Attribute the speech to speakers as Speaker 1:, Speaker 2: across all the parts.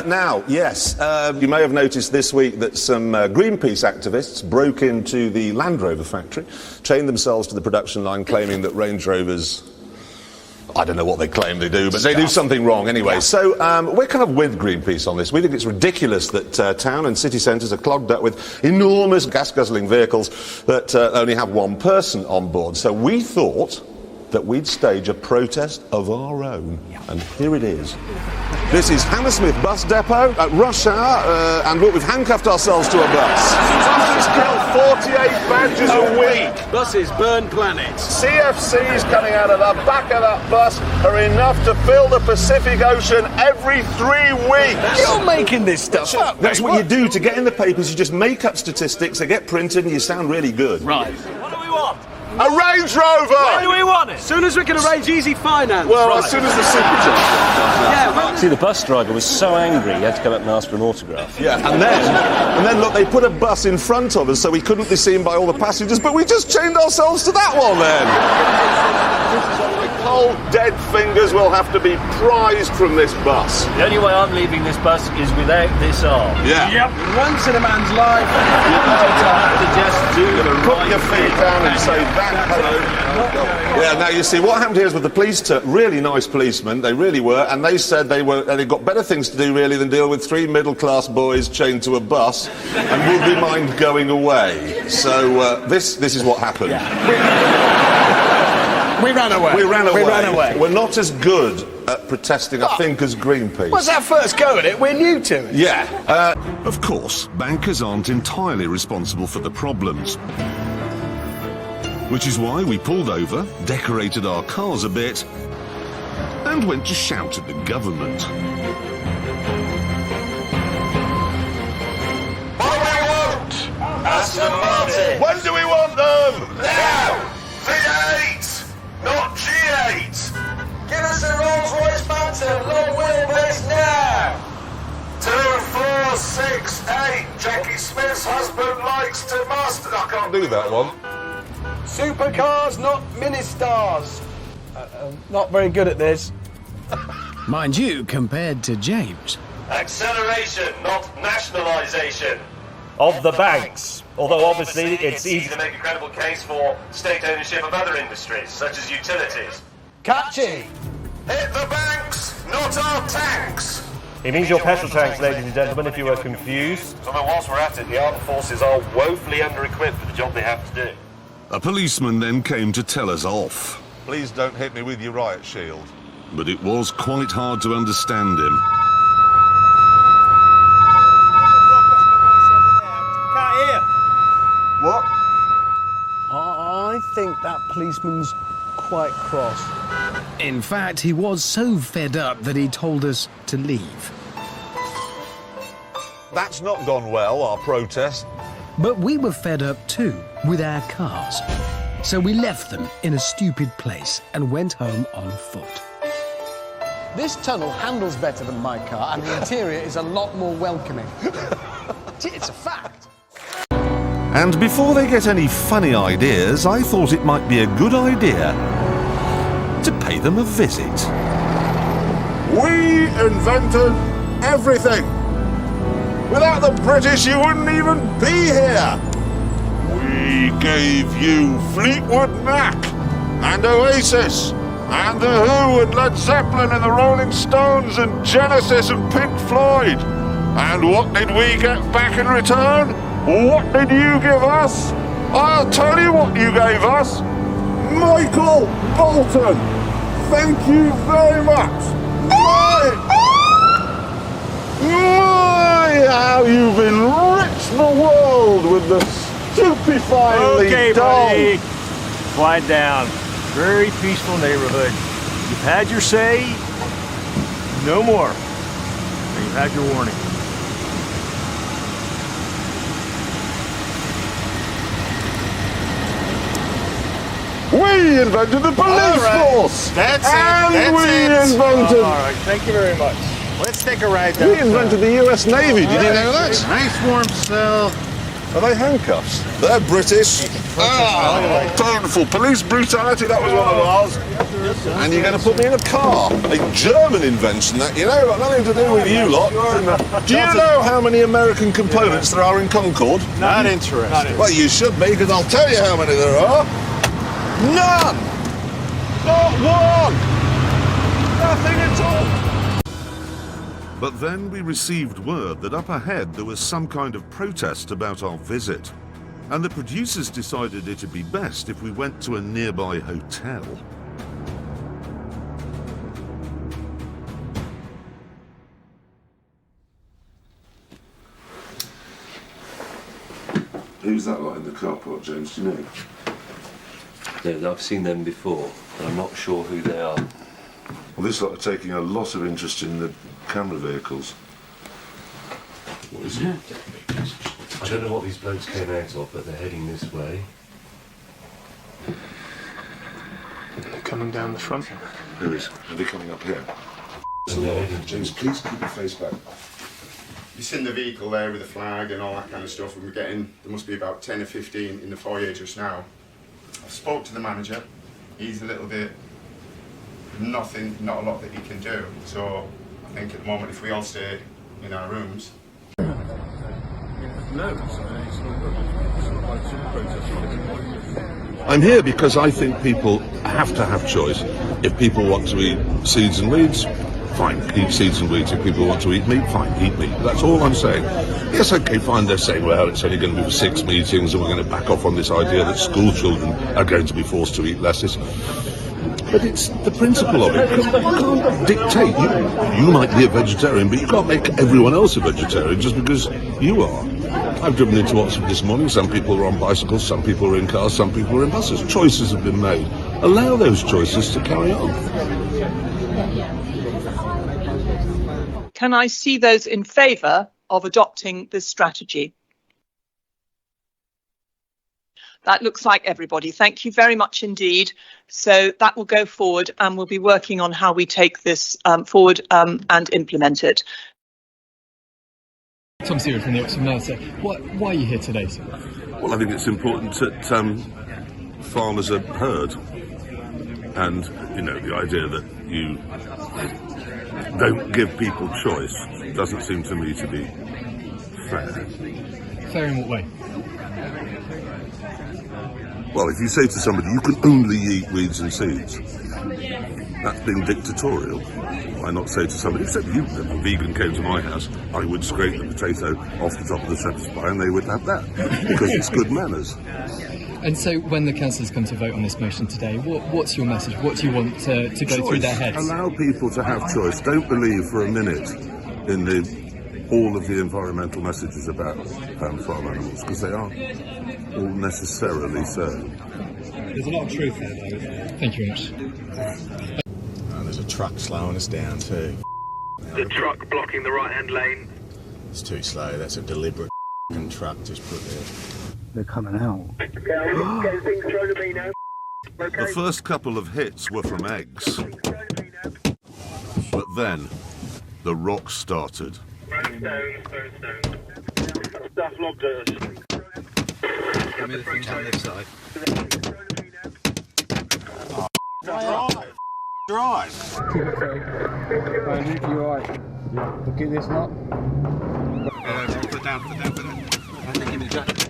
Speaker 1: Now, yes, you may have noticed this week that some Greenpeace activists broke into the Land Rover factory, chained themselves to the production line, claiming that Range Rovers, I don't know what they claim they do, but they do something wrong anyway. Yeah. So we're kind of with Greenpeace on this. We think it's ridiculous that town and city centres are clogged up with enormous gas-guzzling vehicles that only have one person on board. So we thought that we'd stage a protest of our own. And here it is. This is Hammersmith Bus Depot at rush hour, and look, we've handcuffed ourselves to a bus. Buses kill 48 badgers a week.
Speaker 2: Buses burn planets.
Speaker 1: CFCs coming out of the back of that bus are enough to fill the Pacific Ocean every 3 weeks.
Speaker 2: You're making this stuff up.
Speaker 1: That's what you do to get in the papers. You just make up statistics, they get printed, and you sound really good.
Speaker 2: Right. What do we want?
Speaker 1: A Range Rover!
Speaker 2: Why do we want it? As soon as we can arrange easy finance.
Speaker 1: Well, right. As soon as the supercharger comes
Speaker 3: out. See, the bus driver was so angry he had to come up and ask for an autograph.
Speaker 1: Yeah, and then look, they put a bus in front of us so we couldn't be seen by all the passengers, but we just chained ourselves to that one then. The cold, dead fingers will have to be prized from this bus.
Speaker 3: The only way I'm leaving this bus is without this arm.
Speaker 1: Yeah.
Speaker 2: Yep. Once in a man's life,
Speaker 3: you have to just do the
Speaker 1: put
Speaker 3: right
Speaker 1: your feet down and say that. Hello. Yeah, now you see, what happened here is with the police, really nice policemen, they really were, and they said they got better things to do really than deal with 3 middle-class boys chained to a bus, and would we mind going away? So this is what happened.
Speaker 2: Yeah. We ran away.
Speaker 1: We ran away. We're not as good at protesting, I think, as Greenpeace.
Speaker 2: What's our first go at it? We're new to it.
Speaker 1: Yeah.
Speaker 4: Of course, bankers aren't entirely responsible for the problems. Which is why we pulled over, decorated our cars a bit, and went to shout at the government.
Speaker 5: What do we want? Aston Martin.
Speaker 1: When do we want them?
Speaker 5: Now! V8, not G8. Give us a Rolls-Royce Phantom, low wheelbase now. 2, 4, 6, 8. Jackie Smith's husband likes to must. I can't
Speaker 1: do that one.
Speaker 2: Supercars, not mini-stars. Not very good at this.
Speaker 6: Mind you, compared to James.
Speaker 5: Acceleration, not nationalisation.
Speaker 3: Of the banks. Although obviously it's
Speaker 5: easy to make a credible case for state ownership of other industries, such as utilities.
Speaker 2: Catchy.
Speaker 5: Hit the banks, not our tanks.
Speaker 3: It means your petrol tanks, ladies and gentlemen, if you were confused.
Speaker 5: So whilst we're at it, the armed forces are woefully under-equipped for the job they have to do.
Speaker 4: A policeman then came to tell us off.
Speaker 1: Please don't hit me with your riot shield.
Speaker 4: But it was quite hard to understand him.
Speaker 3: Can't hear.
Speaker 1: What?
Speaker 2: I think that policeman's quite cross.
Speaker 6: In fact, he was so fed up that he told us to leave.
Speaker 1: That's not gone well, our protest.
Speaker 6: But we were fed up too, with our cars. So we left them in a stupid place and went home on foot.
Speaker 7: This tunnel handles better than my car, and the interior is a lot more welcoming. It's a fact.
Speaker 4: And before they get any funny ideas, I thought it might be a good idea to pay them a visit.
Speaker 1: We invented everything. Without the British, you wouldn't even be here. We gave you Fleetwood Mac and Oasis and The Who and Led Zeppelin and the Rolling Stones and Genesis and Pink Floyd. And what did we get back in return? What did you give us? I'll tell you what you gave us. Michael Bolton. Thank you very much. How you've enriched the world with the stupefyingly dull.
Speaker 3: Buddy. Quiet down. Very peaceful neighborhood. You've had your say. No more. And you've had your warning.
Speaker 1: We invented the police force.
Speaker 5: That's
Speaker 1: and
Speaker 5: it.
Speaker 1: we invented.
Speaker 3: All right. Thank you very much.
Speaker 5: Let's take a ride down.
Speaker 1: We invented the US Navy. Did you know that?
Speaker 5: Nice warm cell.
Speaker 1: Are they handcuffs? They're British. Painful police brutality. That was one of ours. And you're going to put me in a car. A German invention, that, you know, got nothing to do with you lot. Do you know how many American components there are in Concorde?
Speaker 3: Not interested.
Speaker 1: Well, you should be, because I'll tell you how many there are. None! Not one! Nothing at all!
Speaker 4: But then we received word that up ahead there was some kind of protest about our visit. And the producers decided it'd be best if we went to a nearby hotel.
Speaker 1: Who's that lot in the car park, James? Do you know?
Speaker 8: No, I've seen them before, but I'm not sure who they are.
Speaker 1: Well, this lot are taking a lot of interest in the camera vehicles. What is it?
Speaker 8: I don't know what these blokes came out of, but they're heading this way.
Speaker 3: They're coming down the front.
Speaker 1: Who is? Are they coming up here?
Speaker 8: And they're heading
Speaker 1: James, please keep your face back.
Speaker 9: You've seen the vehicle there with the flag and all that kind of stuff, and we're getting, there must be about 10 or 15 in the foyer just now. I've spoke to the manager. He's a little bit, not a lot that he can do. So I think at the moment, if we all stay in our rooms.
Speaker 1: I'm here because I think people have to have choice. If people want to eat seeds and weeds, fine, eat seeds and weeds. If people want to eat meat, fine, eat meat. That's all I'm saying. Yes, okay, fine, they're saying, well, it's only going to be for 6 meetings and we're going to back off on this idea that school children are going to be forced to eat lettuce. But it's the principle of it. You can't dictate. You might be a vegetarian, but you can't make everyone else a vegetarian just because you are. I've driven into Oxford this morning. Some people are on bicycles, some people are in cars, some people are in buses. Choices have been made. Allow those choices to carry on.
Speaker 10: Can I see those in favour of adopting this strategy? That looks like everybody. Thank you very much indeed. So that will go forward and we'll be working on how we take this forward and implement it.
Speaker 11: Tom Stewart from the Oxford Mail. So why are you here today, sir?
Speaker 1: Well, I think it's important that farmers are heard. And, you know, the idea that you don't give people choice doesn't seem to me to be fair.
Speaker 11: Fair in what way?
Speaker 1: Well, if you say to somebody, you can only eat weeds and seeds, that's being dictatorial. Why not say to somebody, except you, if a vegan came to my house, I would scrape the potato off the top of the shepherd's pie and they would have that, because it's good manners.
Speaker 11: And so when the councillors come to vote on this motion today, what's your message? What do you want to go through their heads?
Speaker 1: Allow people to have choice. Don't believe for a minute in all of the environmental messages about farm animals, because they aren't all necessarily so.
Speaker 11: There's a lot of truth there, though, isn't there? Thank you very much.
Speaker 12: There's a truck slowing us down too.
Speaker 5: The truck blocking the right-hand lane.
Speaker 12: It's too slow. That's a deliberate truck just put there.
Speaker 2: They're coming out.
Speaker 5: Getting things thrown at me now.
Speaker 4: The first couple of hits were from eggs. But then, the rock started.
Speaker 5: Stuff lobbed at us.
Speaker 12: Give me the thing on this side. Drive.
Speaker 2: You're right. Look at this lot.
Speaker 12: Put down. And then give me the jacket.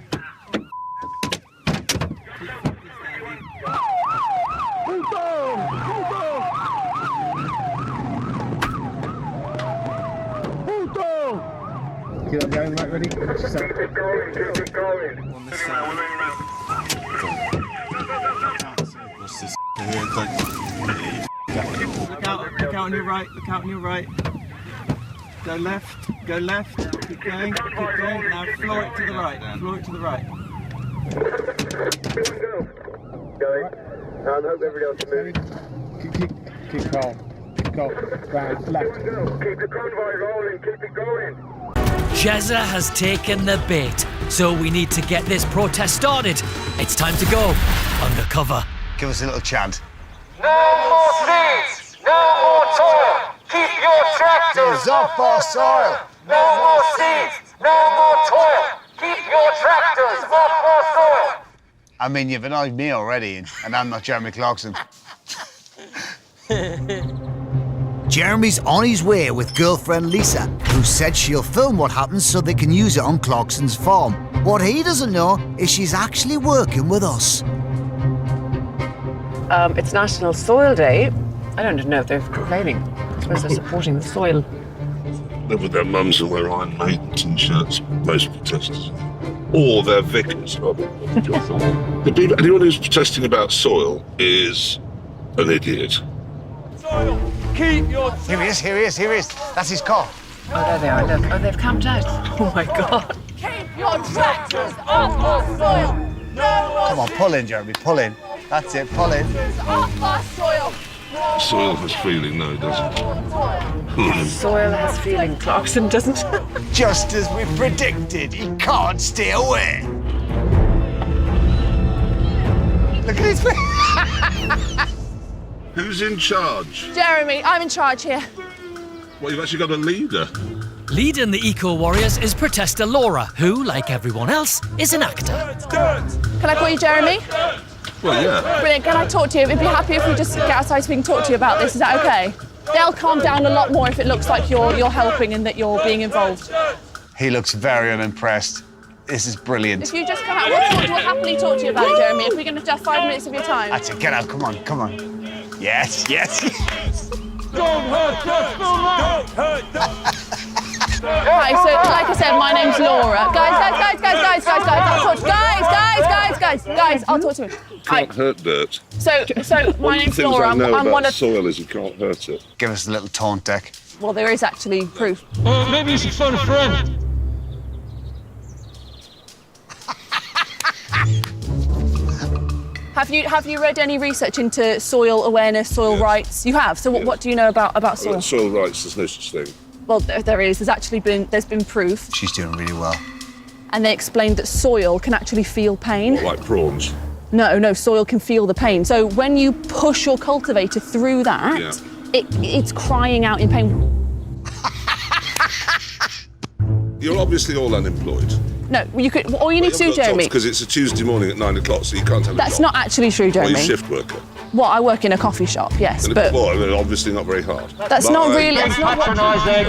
Speaker 2: Keep it going, right, ready?
Speaker 5: Keep it going.
Speaker 12: What's this
Speaker 13: Look out on your right, look out on your right. Go left, keep going. Now floor it to the right,
Speaker 5: Going. I hope everybody else moves.
Speaker 2: Keep calm. Round, left.
Speaker 5: Keep the convoy rolling, keep it going.
Speaker 14: Jezza has taken the bait, so we need to get this protest started. It's time to go undercover.
Speaker 12: Give us a little chant.
Speaker 5: No more seeds! No more toil! Keep your tractors off our soil! No more seeds! No more toil! Keep your tractors off our soil!
Speaker 12: I mean, you've annoyed me already, and I'm not Jeremy Clarkson.
Speaker 15: Jeremy's on his way with girlfriend Lisa, who said she'll film what happens so they can use it on Clarkson's farm. What he doesn't know is she's actually working with us.
Speaker 16: It's National Soil Day. I don't know if they're complaining. I suppose they're supporting the soil.
Speaker 4: Live with their mums and wear Iron Maiden t-shirts, most protesters. Or their vicars, rather. Anyone who's protesting about soil is an idiot.
Speaker 13: Soil, keep your...
Speaker 2: Here he is. That's his car.
Speaker 16: Oh, there they are, look. Oh, they've camped out. Oh, my God.
Speaker 13: Keep your tractors off our soil! No
Speaker 2: Come on, pull in, Jeremy, pull in. That's it, pull in.
Speaker 13: off our soil!
Speaker 4: Soil has feeling, no, it doesn't.
Speaker 16: Soil has feeling, Clarkson doesn't.
Speaker 2: Just as we predicted, he can't stay away. Look at his face.
Speaker 4: Who's in charge?
Speaker 17: Jeremy, I'm in charge here.
Speaker 4: Well, you've actually got a leader.
Speaker 14: Leading the Eco Warriors is protester Laura, who, like everyone else, is an actor.
Speaker 17: Can I call you Jeremy?
Speaker 4: Well, yeah.
Speaker 17: Brilliant. Can I talk to you? It'd be happy if we just get outside so we can talk to you about this. Is that okay? They'll calm down a lot more if it looks like you're helping and that you're being involved.
Speaker 2: He looks very unimpressed. This is brilliant.
Speaker 17: If you just come out, we'll happily talk to you about it, Jeremy. If we're going to just 5 minutes of your time.
Speaker 2: That's it, get out, come on. Yes.
Speaker 13: Don't hurt us, don't hurt us!
Speaker 17: Right, so like I said, my name's Laura. Guys, I'll talk to you.
Speaker 4: Can't hurt dirt.
Speaker 17: So my name's Laura.
Speaker 4: One of the things I know
Speaker 17: I'm
Speaker 4: about
Speaker 17: one of...
Speaker 4: soil is you can't hurt it.
Speaker 2: Give us a little taunt deck.
Speaker 17: Well, there is actually proof.
Speaker 13: Maybe you should phone a friend.
Speaker 17: Have you read any research into soil awareness, soil rights? You have. So what do you know about soil?
Speaker 4: Soil rights, there's no such thing.
Speaker 17: Well, there is. There's been proof.
Speaker 2: She's doing really well.
Speaker 17: And they explained that soil can actually feel pain.
Speaker 4: Like prawns.
Speaker 17: No, soil can feel the pain. So when you push your cultivator through that, it's crying out in pain.
Speaker 4: You're obviously all unemployed.
Speaker 17: No, you could. All you need to do, Jeremy.
Speaker 4: Because it's a Tuesday morning at 9 o'clock, so you can't have a
Speaker 17: That's
Speaker 4: job.
Speaker 17: not actually true, Jeremy.
Speaker 4: Well, you're a shift worker.
Speaker 17: Well, I work in a coffee shop, yes, but
Speaker 4: Well, obviously not very hard.
Speaker 17: that's not really. That's not what,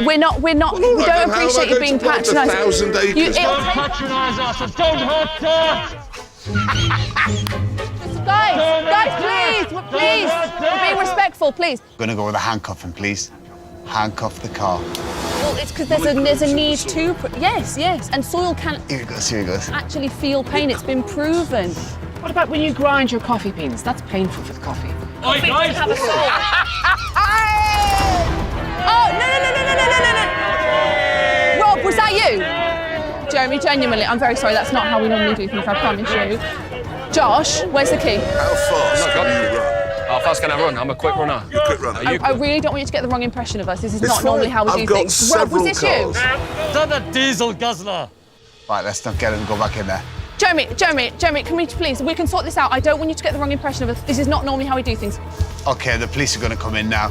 Speaker 17: we're not. We don't appreciate you being patronising.
Speaker 4: 1,000 acres.
Speaker 13: Don't patronise us and don't hurt us!
Speaker 17: Guys, please, we're being respectful, please.
Speaker 2: Gonna go with the handcuffing, please. Handcuff the car.
Speaker 17: Well, it's because there's a need to. Yes, and soil can.
Speaker 2: Here it goes.
Speaker 17: Actually, feel pain. It's been proven.
Speaker 16: What about when you grind your coffee beans? That's painful for the coffee.
Speaker 13: Oi, guys!
Speaker 17: Have a soul. Oh, no. Rob, was that you? Jeremy, genuinely, I'm very sorry. That's not how we normally do things, I promise you. Josh, where's the key?
Speaker 4: How fast can you run?
Speaker 18: How fast can I run? I'm a quick runner.
Speaker 4: You're a quick runner.
Speaker 17: I really don't want you to get the wrong impression of us. This is not normally how we do things. Rob, was this you?
Speaker 18: Done a diesel guzzler.
Speaker 2: Right, let's not get it and go back in there.
Speaker 17: Jeremy, can we please? We can sort this out. I don't want you to get the wrong impression of us. This is not normally how we do things.
Speaker 2: Okay, the police are going to come in now.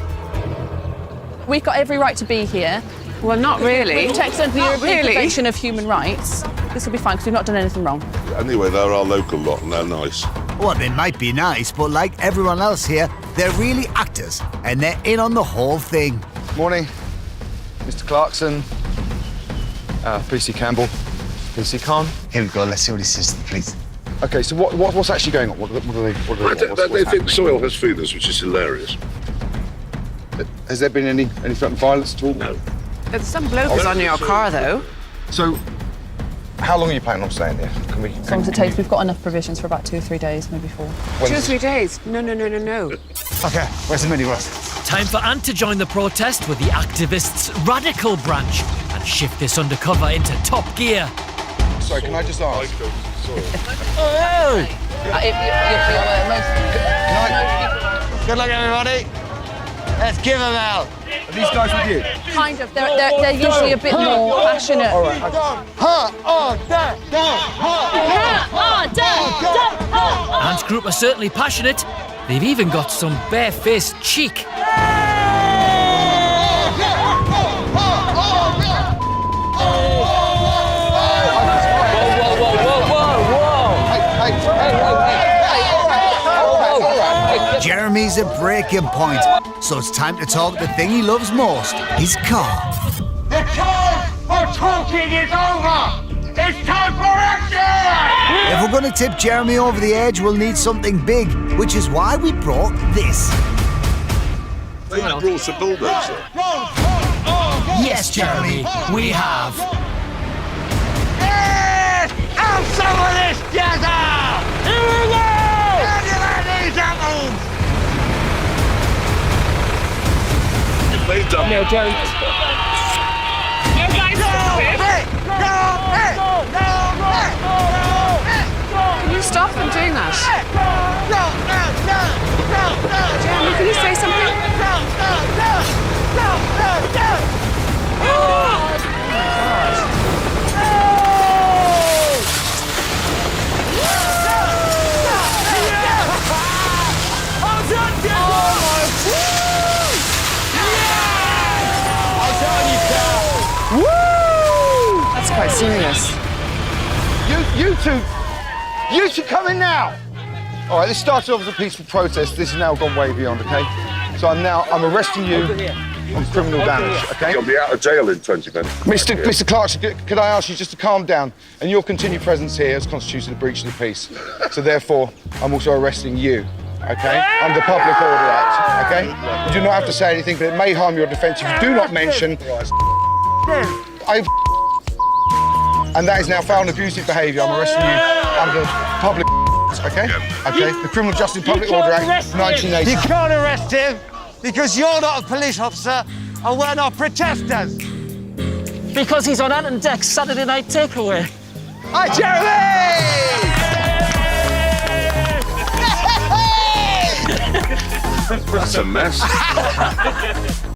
Speaker 17: We've got every right to be here.
Speaker 16: Well, not really.
Speaker 17: We've checked under the European Convention of Human Rights. This will be fine because we've not done anything wrong.
Speaker 4: Anyway, they're our local lot and they're nice.
Speaker 15: Well, they might be nice, but like everyone else here, they're really actors, and they're in on the whole thing.
Speaker 19: Morning, Mr. Clarkson, PC Campbell, PC Khan.
Speaker 2: Here we go, let's see what he says to the police.
Speaker 19: Okay, so what's actually going on? What are
Speaker 4: They think soil has feelings, which is hilarious.
Speaker 19: Has there been any threatened violence at all?
Speaker 4: No.
Speaker 16: There's some bloke on your car, though.
Speaker 19: So, how long are you planning on staying here?
Speaker 17: As long as it takes, we've got enough provisions for about 2 or 3 days, maybe 4.
Speaker 16: 2 or 3 days? No.
Speaker 2: Okay, where's the minibus?
Speaker 14: Time for Ant to join the protest with the activists' radical branch and shift this undercover into top gear.
Speaker 19: Sorry, can I just ask?
Speaker 2: Good luck, everybody. Let's give them out.
Speaker 19: Are these guys with you?
Speaker 17: Kind of. They're usually a bit more passionate.
Speaker 19: All right.
Speaker 14: Ant's group are certainly passionate. They've even got some bare-faced cheek.
Speaker 15: Jeremy Jeremy's at breaking point, so it's time to talk the thing he loves most, his car.
Speaker 5: The time for talking is over! It's time for action!
Speaker 15: If we're going to tip Jeremy over the edge, we'll need something big, which is why we brought this.
Speaker 4: They brought a bulldozer.
Speaker 14: Yes, Jeremy, we have.
Speaker 5: Yes! Have some of this, Jazza! Here we go! How do you like these apples?
Speaker 4: They've done
Speaker 5: No, Joe. You guys stop it!
Speaker 16: Can you stop them doing that? Jeremy, can you say something? That's quite serious.
Speaker 19: You two come in now. All right, this started off as a peaceful protest. This has now gone way beyond, okay? So I'm arresting you on criminal damage, okay?
Speaker 4: You'll be out of jail in 20 minutes.
Speaker 19: Mr. Clarkson, could I ask you just to calm down? And your continued presence here has constituted a breach of the peace. So therefore, I'm also arresting you, okay? Under the Public Order Act, okay? You do not have to say anything, but it may harm your defence if you do not mention and that is now foul and abusive behaviour. I'm arresting you under public okay? Okay, the Criminal Justice Public Order Act, 1980.
Speaker 2: You can't arrest him because you're not a police officer and we're not protesters.
Speaker 18: Because he's on Ant and Dec's Saturday Night Takeaway.
Speaker 2: Hi, Jeremy!
Speaker 4: That's a mess.